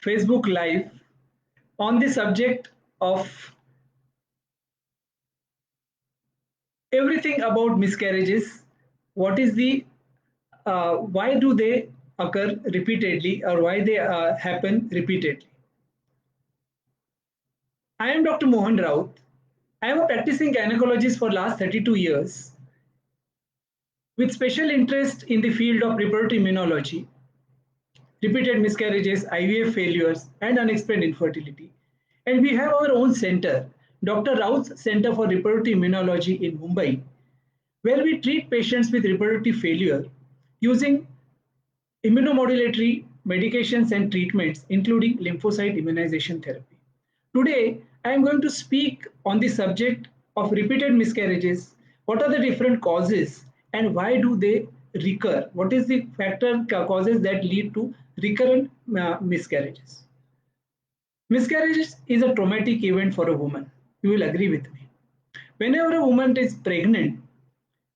Facebook Live on the subject of everything about miscarriages. What is the why do they occur repeatedly or why they happen repeatedly? I am Dr. Mohan Raut. I am a practicing gynecologist for last 32 years with special interest in the field of reproductive immunology, repeated miscarriages, IVF failures, and unexplained infertility. And we have our own center, Dr. Raut's Center for Reproductive Immunology in Mumbai, where we treat patients with reproductive failure using immunomodulatory medications and treatments, including lymphocyte immunization therapy. Today, I am going to speak on the subject of repeated miscarriages. What are the different causes and why do they recur? What is the factor causes that lead to recurrent miscarriages? Miscarriage is a traumatic event for a woman. You will agree with me. Whenever a woman is pregnant,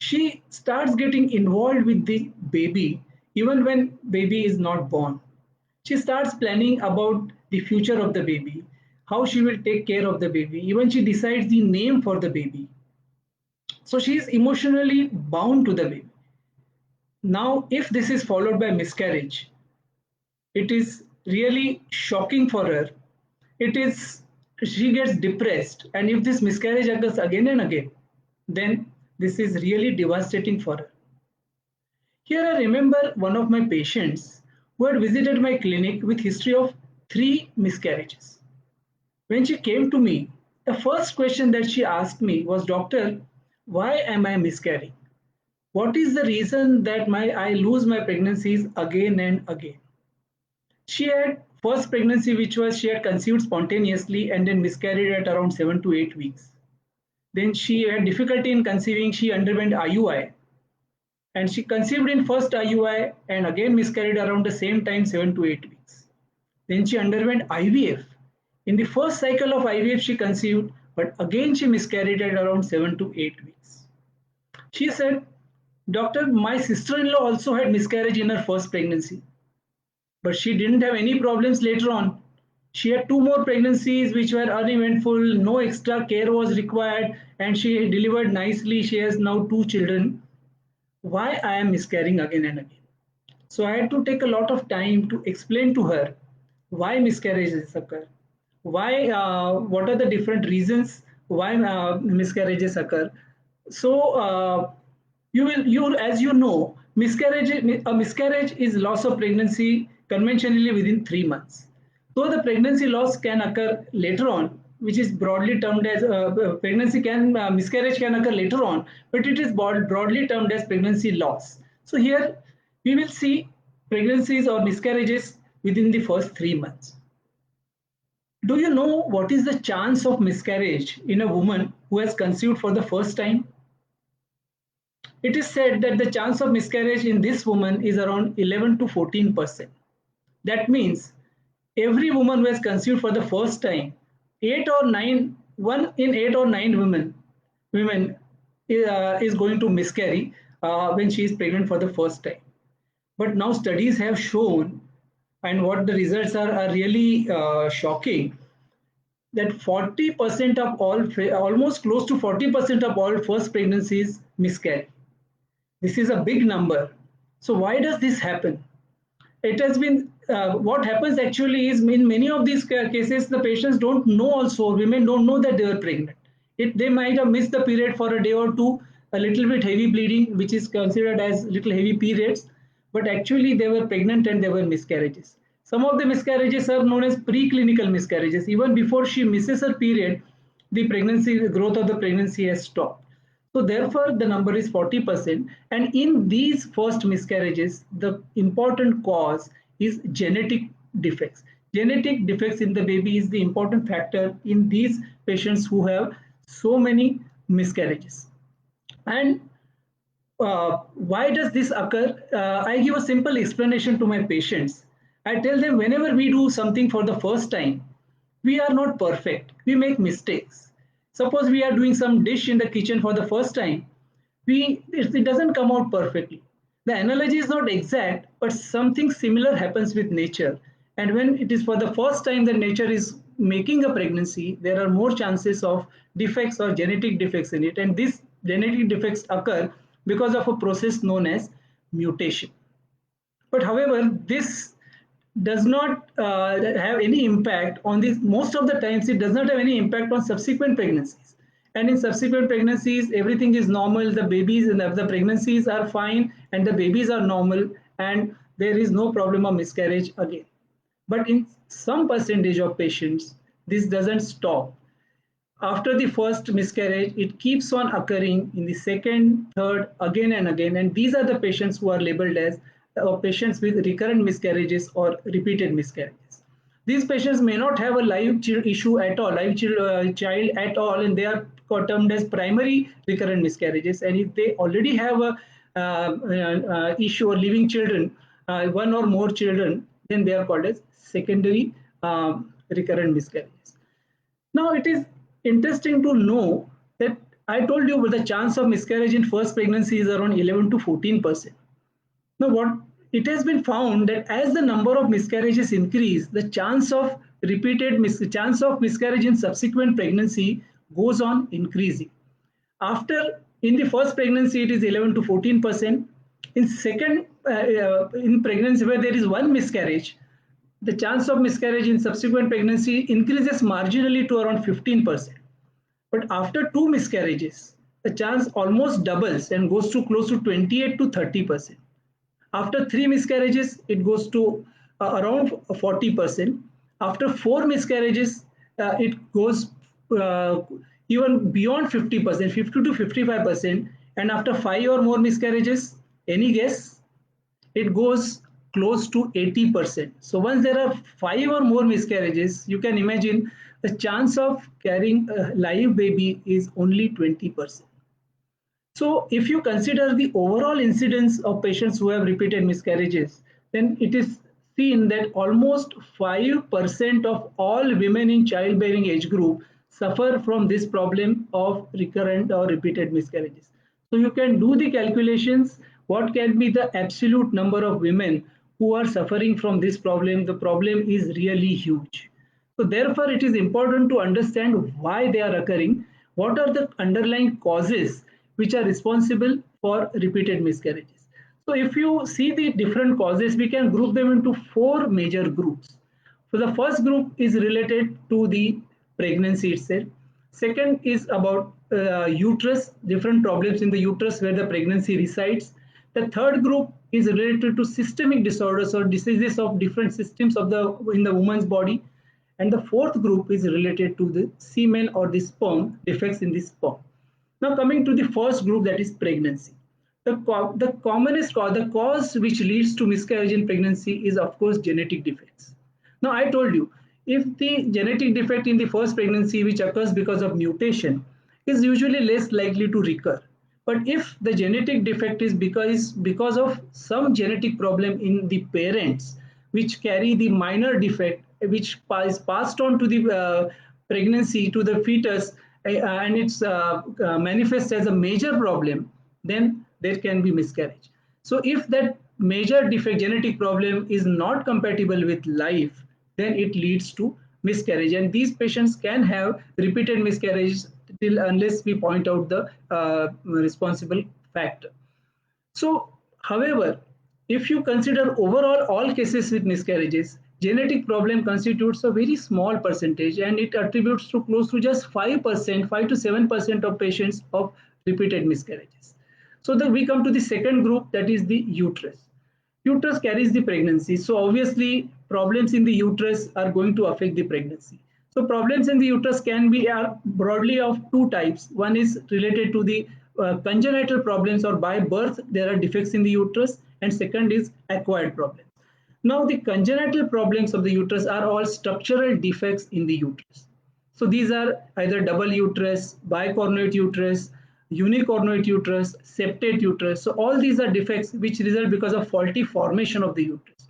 she starts getting involved with the baby even when baby is not born. She starts planning about the future of the baby, how she will take care of the baby, even she decides the name for the baby. So she is emotionally bound to the baby. Now if this is followed by miscarriage, it is really shocking for her. It is she gets depressed, and if this miscarriage occurs again and again, then this is really devastating for her. Here I remember one of my patients who had visited my clinic with history of 3 miscarriages. When she came to me, the first question that she asked me was, Doctor, why am I miscarrying? What is the reason that I lose my pregnancies again and again? She had first pregnancy which was she had conceived spontaneously and then miscarried at around 7 to 8 weeks. Then she had difficulty in conceiving. She underwent IUI and she conceived in first IUI and again miscarried around the same time, 7 to 8 weeks. Then she underwent IVF. In the first cycle of IVF, she conceived, but again she miscarried at around 7 to 8 weeks. She said, Doctor, my sister-in-law also had miscarriage in her first pregnancy, but she didn't have any problems later on. She had 2 more pregnancies which were uneventful, no extra care was required, and she delivered nicely. She has now 2 children. Why I am miscarrying again and again? So I had to take a lot of time to explain to her why miscarriages occur, why, what are the different reasons why miscarriages occur. So as you know, a miscarriage is loss of pregnancy conventionally within 3 months. Though the pregnancy loss can occur later on, which is broadly termed as miscarriage can occur later on, but it is broadly termed as pregnancy loss. So here we will see pregnancies or miscarriages within the first 3 months. Do you know what is the chance of miscarriage in a woman who has conceived for the first time? It is said that the chance of miscarriage in this woman is around 11 to 14%. That means every woman who has conceived for the first time, 1 in 8 or 9 women is going to miscarry when she is pregnant for the first time. But now studies have shown, and what the results are really shocking, that 40% of all, almost close to 40% of all first pregnancies miscarry. This is a big number. So why does this happen? It has been what happens actually is in many of these cases the patients don't know, also women don't know that they were pregnant. They might have missed the period for a day or two, a little bit heavy bleeding, which is considered as little heavy periods, but actually they were pregnant and there were miscarriages. Some of the miscarriages are known as preclinical miscarriages. Even before she misses her period, the growth of the pregnancy has stopped. So therefore, the number is 40%. And in these first miscarriages, the important cause is genetic defects. Genetic defects in the baby is the important factor in these patients who have so many miscarriages. And why does this occur? I give a simple explanation to my patients. I tell them whenever we do something for the first time, we are not perfect. We make mistakes. Suppose we are doing some dish in the kitchen for the first time, it doesn't come out perfectly. The analogy is not exact, but something similar happens with nature. And when it is for the first time that nature is making a pregnancy, there are more chances of defects or genetic defects in it. And these genetic defects occur because of a process known as mutation. But however, this does not have any impact on this. Most of the times, it does not have any impact on subsequent pregnancies. And in subsequent pregnancies, everything is normal. The babies and the pregnancies are fine, and the babies are normal, and there is no problem of miscarriage again. But in some percentage of patients, this doesn't stop. After the first miscarriage, it keeps on occurring in the second, third, again and again. And these are the patients who are labeled as patients with recurrent miscarriages or repeated miscarriages. These patients may not have a live issue at all, child at all, and they are termed as primary recurrent miscarriages. And if they already have a issue or living children, one or more children, then they are called as secondary recurrent miscarriages. Now, it is interesting to know that I told you the chance of miscarriage in first pregnancy is around 11 to 14%. Now, what it has been found that as the number of miscarriages increase, the chance of chance of miscarriage in subsequent pregnancy goes on increasing. After in the first pregnancy, it is 11 to 14%. In second, in pregnancy where there is one miscarriage, the chance of miscarriage in subsequent pregnancy increases marginally to around 15%. But after two miscarriages, the chance almost doubles and goes to close to 28 to 30%. After three miscarriages, it goes to around 40%. After four miscarriages, it goes even beyond 50%, 50 to 55%. And after five or more miscarriages, any guess? It goes close to 80%. So once there are five or more miscarriages, you can imagine the chance of carrying a live baby is only 20%. So if you consider the overall incidence of patients who have repeated miscarriages, then it is seen that almost 5% of all women in childbearing age group suffer from this problem of recurrent or repeated miscarriages. So you can do the calculations, what can be the absolute number of women who are suffering from this problem. The problem is really huge. So therefore, it is important to understand why they are occurring, what are the underlying causes which are responsible for repeated miscarriages. So if you see the different causes, we can group them into four major groups. So the first group is related to the pregnancy itself. Second is about uterus, different problems in the uterus where the pregnancy resides. The third group is related to systemic disorders or diseases of different systems of in the woman's body. And the fourth group is related to the semen or the sperm, defects in the sperm. Now coming to the first group, that is pregnancy. The commonest cause, the cause which leads to miscarriage in pregnancy is of course genetic defects. Now I told you, if the genetic defect in the first pregnancy which occurs because of mutation is usually less likely to recur. But if the genetic defect is because of some genetic problem in the parents which carry the minor defect which is passed on to the pregnancy to the fetus and it's manifests as a major problem, then there can be miscarriage. So if that major defect genetic problem is not compatible with life, then it leads to miscarriage. And these patients can have repeated miscarriages till unless we point out the responsible factor. So, however, if you consider overall all cases with miscarriages, genetic problem constitutes a very small percentage and it attributes to close to just 5%, 5 to 7% of patients of repeated miscarriages. So we come to the second group, that is the uterus. Uterus carries the pregnancy. So obviously problems in the uterus are going to affect the pregnancy. So problems in the uterus can be broadly of two types. One is related to the congenital problems or by birth there are defects in the uterus, and second is acquired problems. Now the congenital problems of the uterus are all structural defects in the uterus. So these are either double uterus, bicornuate uterus, unicornuate uterus, septate uterus. So all these are defects which result because of faulty formation of the uterus.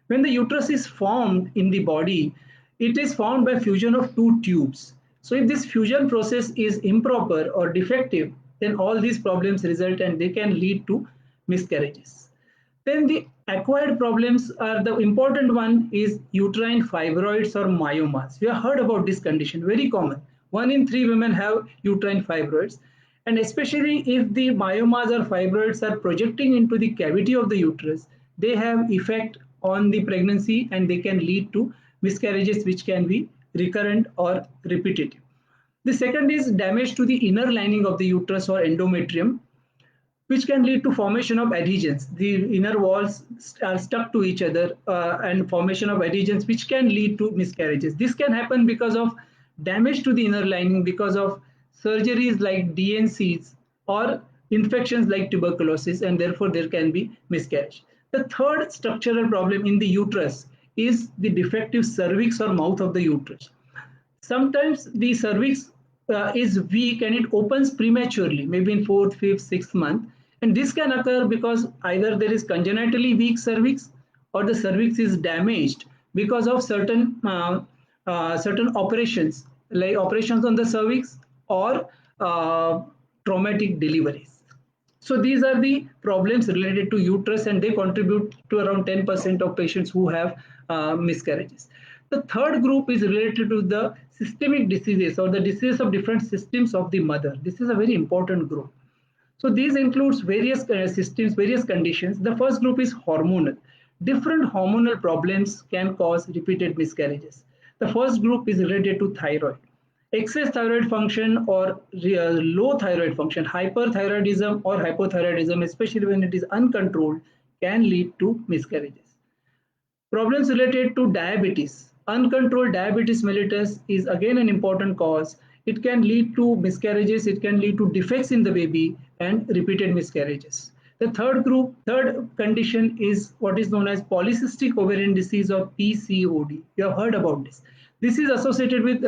When the uterus is formed in the body, it is formed by fusion of two tubes. So if this fusion process is improper or defective, then all these problems result and they can lead to miscarriages. Then the Acquired problems are the important one is uterine fibroids or myomas. You have heard about this condition, very common. 1 in 3 women have uterine fibroids, and especially if the myomas or fibroids are projecting into the cavity of the uterus, they have effect on the pregnancy and they can lead to miscarriages which can be recurrent or repetitive. The second is damage to the inner lining of the uterus or endometrium, which can lead to formation of adhesions. The inner walls are stuck to each other and formation of adhesions, which can lead to miscarriages. This can happen because of damage to the inner lining, because of surgeries like DNCs or infections like tuberculosis, and therefore there can be miscarriage. The third structural problem in the uterus is the defective cervix or mouth of the uterus. Sometimes the cervix is weak and it opens prematurely, maybe in fourth, fifth, sixth month. And this can occur because either there is congenitally weak cervix or the cervix is damaged because of certain operations, like operations on the cervix or traumatic deliveries. So these are the problems related to uterus, and they contribute to around 10% of patients who have miscarriages. The third group is related to the systemic diseases or the diseases of different systems of the mother. This is a very important group. So these includes various systems, various conditions. The first group is hormonal. Different hormonal problems can cause repeated miscarriages. The first group is related to thyroid. Excess thyroid function or low thyroid function, hyperthyroidism or hypothyroidism, especially when it is uncontrolled, can lead to miscarriages. Problems related to diabetes. Uncontrolled diabetes mellitus is again an important cause. It can lead to miscarriages, it can lead to defects in the baby and repeated miscarriages. The third condition is what is known as polycystic ovarian disease or PCOD. You have heard about this. This is associated with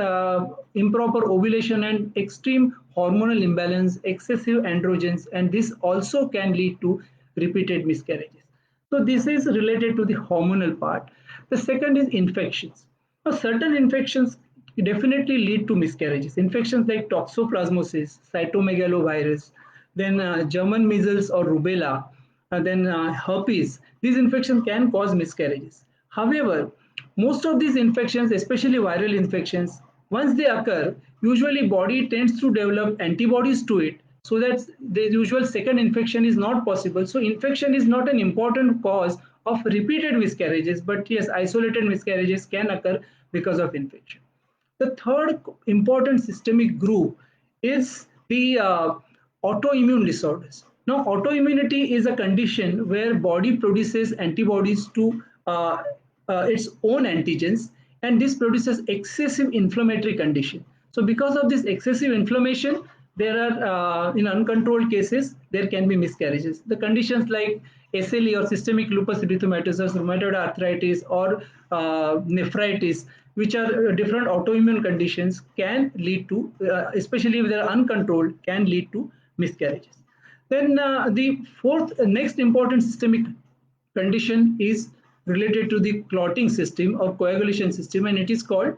improper ovulation and extreme hormonal imbalance, excessive androgens, and this also can lead to repeated miscarriages. So this is related to the hormonal part. The second is infections. Now, certain infections definitely lead to miscarriages. Infections like toxoplasmosis, cytomegalovirus, then German measles or rubella, then herpes. These infections can cause miscarriages. However, most of these infections, especially viral infections, once they occur, usually body tends to develop antibodies to it so that the usual second infection is not possible. So infection is not an important cause of repeated miscarriages, but yes, isolated miscarriages can occur because of infection. The third important systemic group is the autoimmune disorders. Now, autoimmunity is a condition where body produces antibodies to its own antigens, and this produces excessive inflammatory condition. So, because of this excessive inflammation, there are in uncontrolled cases there can be miscarriages. The conditions like SLE or systemic lupus erythematosus, rheumatoid arthritis, or nephritis, which are different autoimmune conditions, can lead to, especially if they are uncontrolled, can lead to miscarriages. Then the fourth next important systemic condition is related to the clotting system or coagulation system, and it is called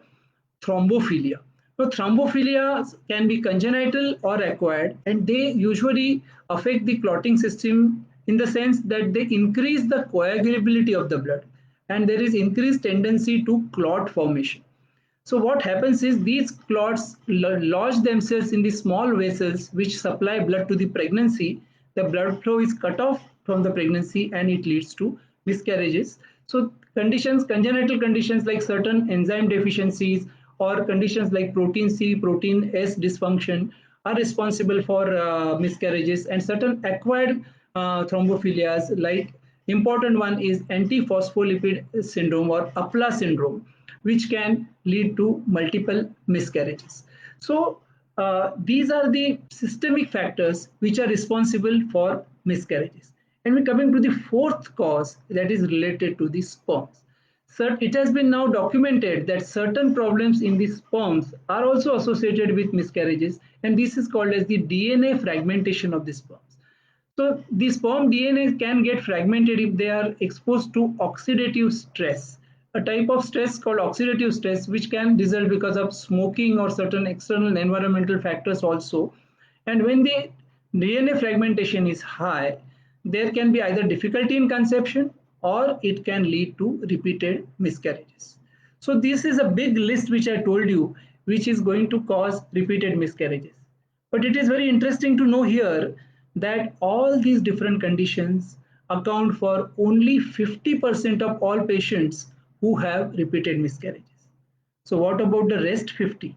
thrombophilia. So thrombophilia can be congenital or acquired, and they usually affect the clotting system in the sense that they increase the coagulability of the blood, and there is increased tendency to clot formation. So what happens is these clots lodge themselves in the small vessels which supply blood to the pregnancy. The blood flow is cut off from the pregnancy and it leads to miscarriages. So conditions, congenital conditions like certain enzyme deficiencies or conditions like protein C, protein S dysfunction are responsible for miscarriages, and certain acquired thrombophilias like important one is antiphospholipid syndrome or APLA syndrome, which can lead to multiple miscarriages. So these are the systemic factors which are responsible for miscarriages. And we're coming to the fourth cause, that is related to the sperms. So it has been now documented that certain problems in the sperms are also associated with miscarriages, and this is called as the DNA fragmentation of the sperms. So the sperm DNA can get fragmented if they are exposed to oxidative stress, a type of stress called oxidative stress, which can result because of smoking or certain external environmental factors also. And when the DNA fragmentation is high, there can be either difficulty in conception or it can lead to repeated miscarriages. So this is a big list which I told you, which is going to cause repeated miscarriages. But it is very interesting to know here that all these different conditions account for only 50% of all patients who have repeated miscarriages. So what about the rest 50?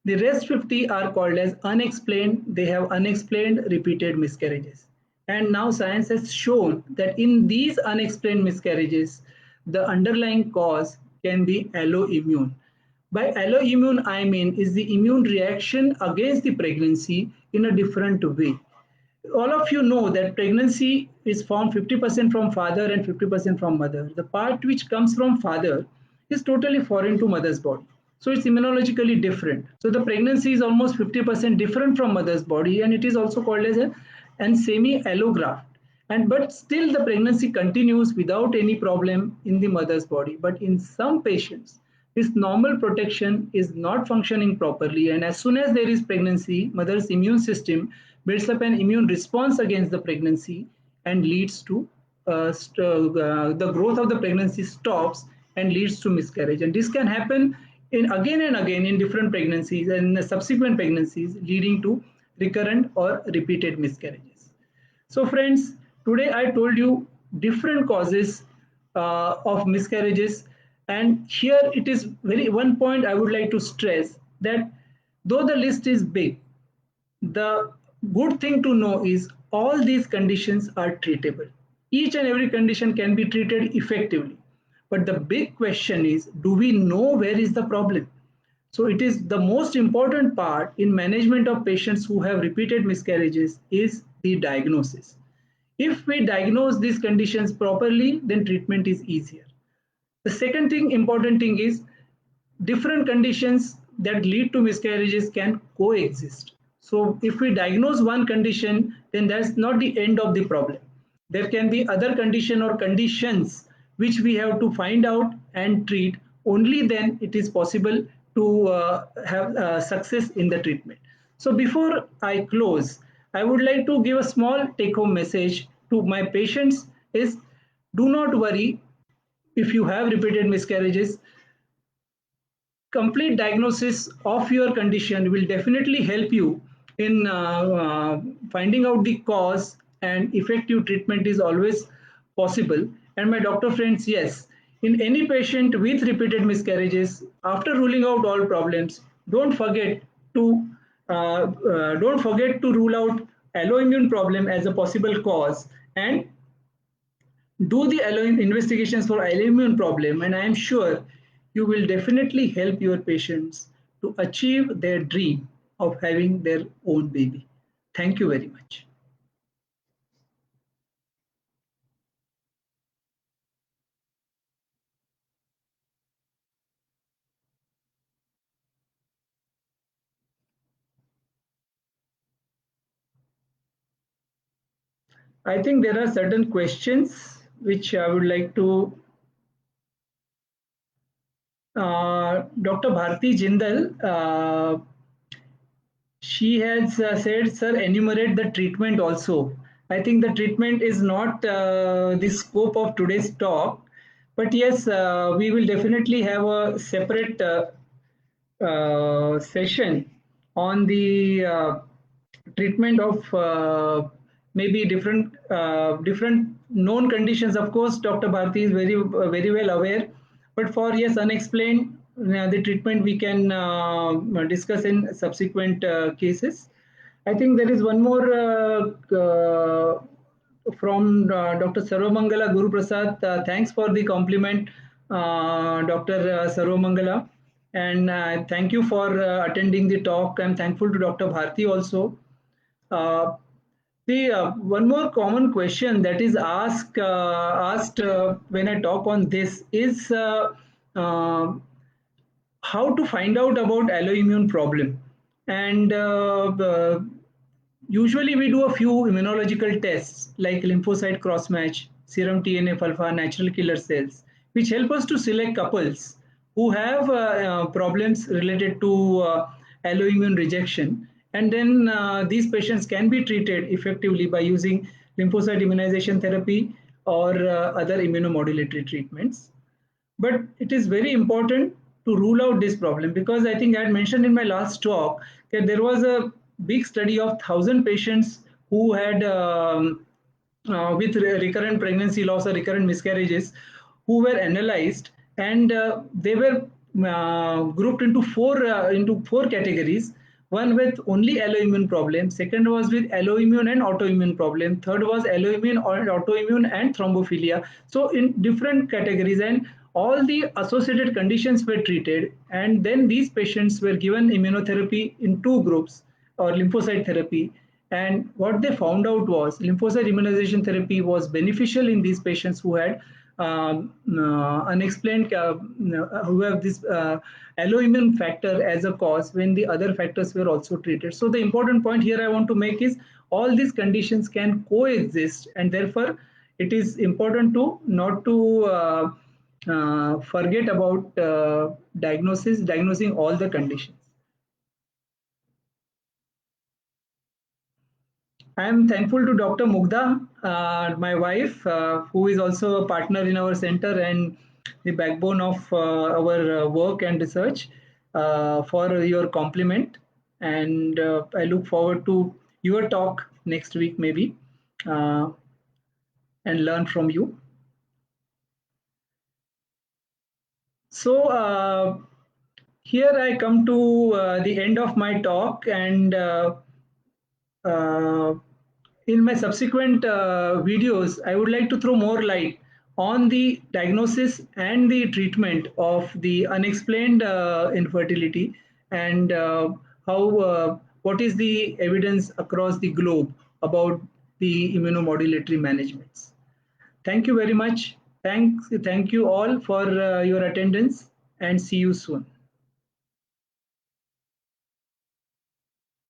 The rest 50 are called as unexplained. They have unexplained repeated miscarriages. And now science has shown that in these unexplained miscarriages, the underlying cause can be alloimmune. By alloimmune, I mean is the immune reaction against the pregnancy in a different way. All of you know that pregnancy is formed 50% from father and 50% from mother. The part which comes from father is totally foreign to mother's body. So it's immunologically different. So the pregnancy is almost 50% different from mother's body, and it is also called as an semi-allograft. And but still the pregnancy continues without any problem in the mother's body. But in some patients, this normal protection is not functioning properly, and as soon as there is pregnancy, mother's immune system builds up an immune response against the pregnancy and leads to the growth of the pregnancy stops and leads to miscarriage. And this can happen in again and again in different pregnancies and in subsequent pregnancies, leading to recurrent or repeated miscarriages. So friends, today I told you different causes of miscarriages, and here it is very one point I would like to stress that though the list is big, the good thing to know is all these conditions are treatable. Each and every condition can be treated effectively. But the big question is, do we know where is the problem? So it is the most important part in management of patients who have repeated miscarriages is the diagnosis. If we diagnose these conditions properly, then treatment is easier. The second thing, important thing is different conditions that lead to miscarriages can coexist. So if we diagnose one condition, then that's not the end of the problem. There can be other condition or conditions which we have to find out and treat. Only then it is possible to have success in the treatment. So before I close, I would like to give a small take-home message to my patients is do not worry if you have repeated miscarriages. Complete diagnosis of your condition will definitely help you in finding out the cause, and effective treatment is always possible. And my doctor friends, yes, in any patient with repeated miscarriages, after ruling out all problems, don't forget to rule out alloimmune problem as a possible cause, and do the investigations for autoimmune problem, and I am sure you will definitely help your patients to achieve their dream of having their own baby. Thank you very much. I think there are certain questions which I would like to Dr. Bharti Jindal, she has said, sir, enumerate the treatment also. I think the treatment is not the scope of today's talk, but yes, we will definitely have a separate session on the treatment of maybe different known conditions. Of course, Dr. Bharti is very well aware, but for yes unexplained the treatment we can discuss in subsequent cases. I think there is one more from Dr. Sarvamangala Guru Prasad. Thanks for the compliment, Dr. Sarvamangala, and thank you for attending the talk. I'm thankful to Dr. Bharti also. Uh, the one more common question that is asked when I talk on this is uh, how to find out about alloimmune problem. And usually we do a few immunological tests like lymphocyte cross match, serum TNF alpha, natural killer cells, which help us to select couples who have problems related to alloimmune rejection. And then these patients can be treated effectively by using lymphocyte immunization therapy or other immunomodulatory treatments. But it is very important to rule out this problem, because I think I had mentioned in my last talk that there was a big study of 1,000 patients who had with recurrent pregnancy loss or recurrent miscarriages, who were analyzed, and they were grouped into four categories. One with only alloimmune problem, second was with alloimmune and autoimmune problem, third was alloimmune or autoimmune and thrombophilia. So in different categories, and all the associated conditions were treated, and then these patients were given immunotherapy in two groups, or lymphocyte therapy. And what they found out was lymphocyte immunization therapy was beneficial in these patients who had unexplained, who have this alloimmune factor as a cause, when the other factors were also treated. So the important point here I want to make is all these conditions can coexist, and therefore it is important to not to forget about diagnosing all the conditions. I am thankful to Dr. Mugdha, my wife, who is also a partner in our center and the backbone of our work and research, for your compliment. And I look forward to your talk next week, maybe, uh, and learn from you. So, here I come to the end of my talk, and uh, in my subsequent videos, I would like to throw more light on the diagnosis and the treatment of the unexplained infertility, and how what is the evidence across the globe about the immunomodulatory managements. Thank you very much. Thank you all for your attendance, and see you soon.